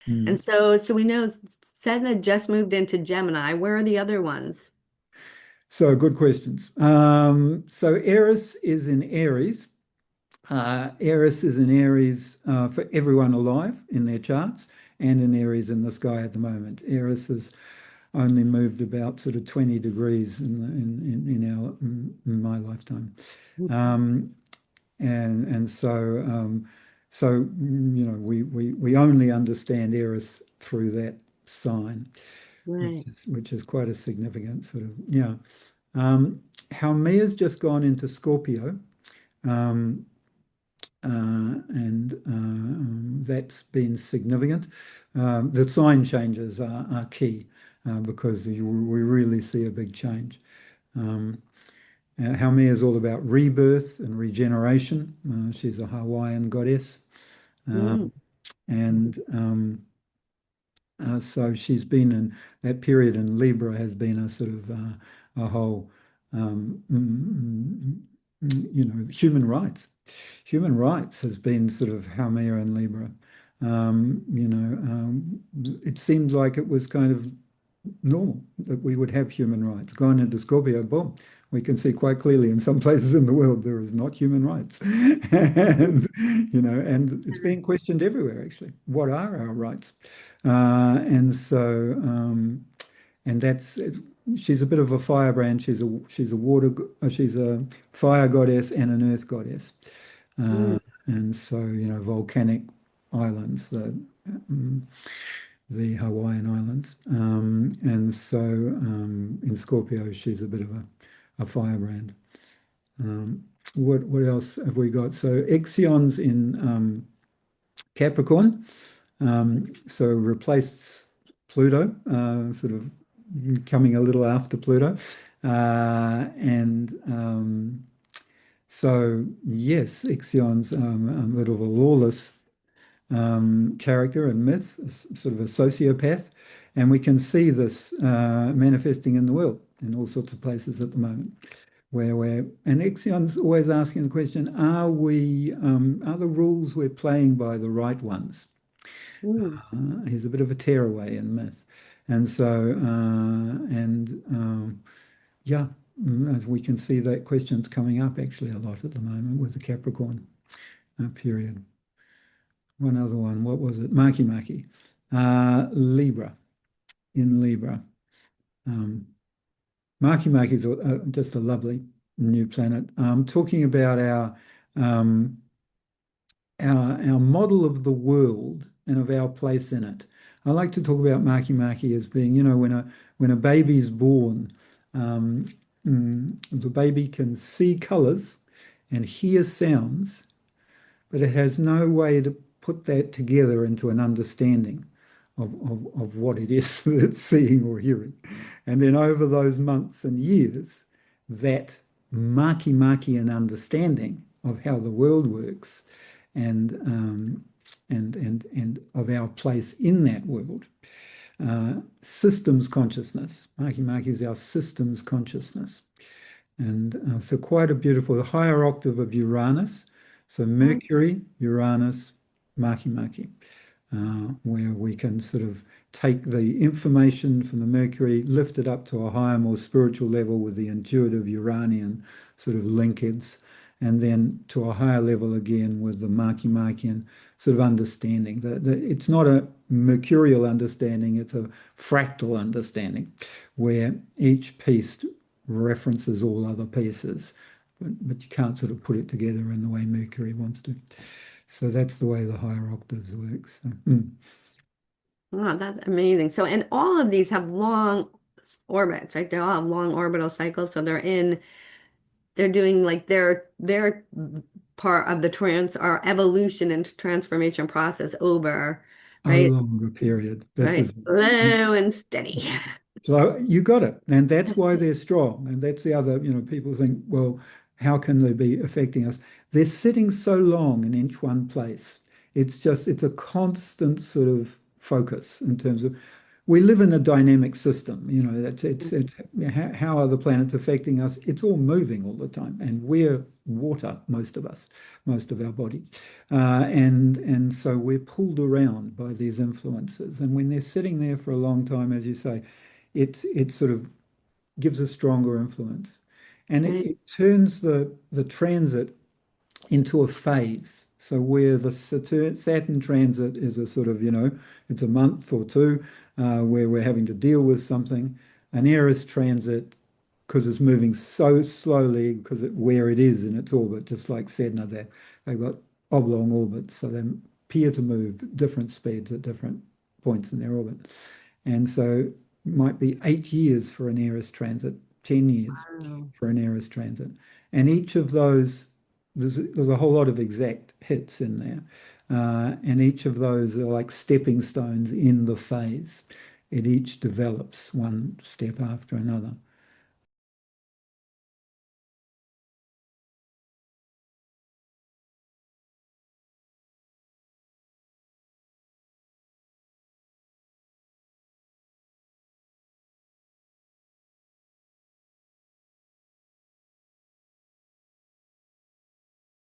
Mm. And so we know Sedna just moved into Gemini. Where are the other ones? So good questions. So Eris is in Aries. Eris is in Aries for everyone alive in their charts and in Aries in the sky at the moment. Eris has only moved about sort of 20 degrees in my lifetime. Um, and so we only understand Eris through that sign, Right. which is quite a significant sort of, yeah. Haumea's just gone into Scorpio. Um, and That's been significant. The sign changes are key because we really see a big change. Um, Haumea is all about rebirth and regeneration. She's a Hawaiian goddess. Mm. And so she's been in that period in Libra has been a sort of a whole, um, human rights. Human rights has been sort of Haumea and Libra. It seemed like it was kind of normal that we would have human rights. Gone into Scorpio, boom, we can see quite clearly in some places in the world there is not human rights. And it's being questioned everywhere, actually. What are our rights? And so, and that's it, she's a bit of a firebrand. She's a fire goddess and an earth goddess. Mm. And so, volcanic islands, um, the Hawaiian Islands. And so in Scorpio, she's a bit of a firebrand. What else have we got? So Ixion's in Capricorn, so replaced Pluto, sort of coming a little after Pluto. And So yes, Ixion's a bit of a lawless character and myth, sort of a sociopath, and we can see this manifesting in the world in all sorts of places at the moment. And Ixion's always asking the question: are the rules we're playing by the right ones? Mm. He's a bit of a tearaway in myth, and so and yeah, as we can see that question's coming up actually a lot at the moment with the Capricorn period. One other one, what was it? Makemake. Libra, in Libra. Um, Makemake is just a lovely new planet. Talking about um, our model of the world and of our place in it. I like to talk about Makemake as being, when a baby's born, um, the baby can see colors and hear sounds, but it has no way to put that together into an understanding of what it is that it's seeing or hearing. And then over those months and years, that maki-maki understanding of how the world works and and of our place in that world. Systems consciousness. Maki-maki is our systems consciousness. And so quite a beautiful, the higher octave of Uranus. So Mm. Mercury, Uranus, Makemake, where we can sort of take the information from the Mercury, lift it up to a higher, more spiritual level with the intuitive Uranian sort of linkage, and then to a higher level again with the Makemakean sort of understanding. It's not a mercurial understanding, it's a fractal understanding where each piece references all other pieces, but you can't sort of put it together in the way Mercury wants to. So that's the way the higher octaves work. So, Oh, that's amazing. So, and all of these have long orbits, right? They all have long orbital cycles. So they're doing like their part of the trans or evolution and transformation process over, a right? longer period. This Right. is Slow and steady. so you got it, and that's why they're strong. And that's the other, people think, well, how can they be affecting us? They're sitting so long in each one place. It's a constant sort of focus in terms of we live in a dynamic system. How are the planets affecting us? It's all moving all the time, and we're water, most of us, most of our body, and so we're pulled around by these influences. And when they're sitting there for a long time, as you say, it sort of gives a stronger influence, and it, Right. it turns the transit into a phase. So where the Saturn transit is a sort of, it's a month or two where we're having to deal with something. An Eris transit, because it's moving so slowly, because where it is in its orbit, just like Sedna, they've got oblong orbits, so they appear to move different speeds at different points in their orbit. And so it might be 8 years for an Eris transit, 10 years Wow. for an Eris transit. And each of those, there's a whole lot of exact hits in there. And each of those are like stepping stones in the phase. It each develops one step after another.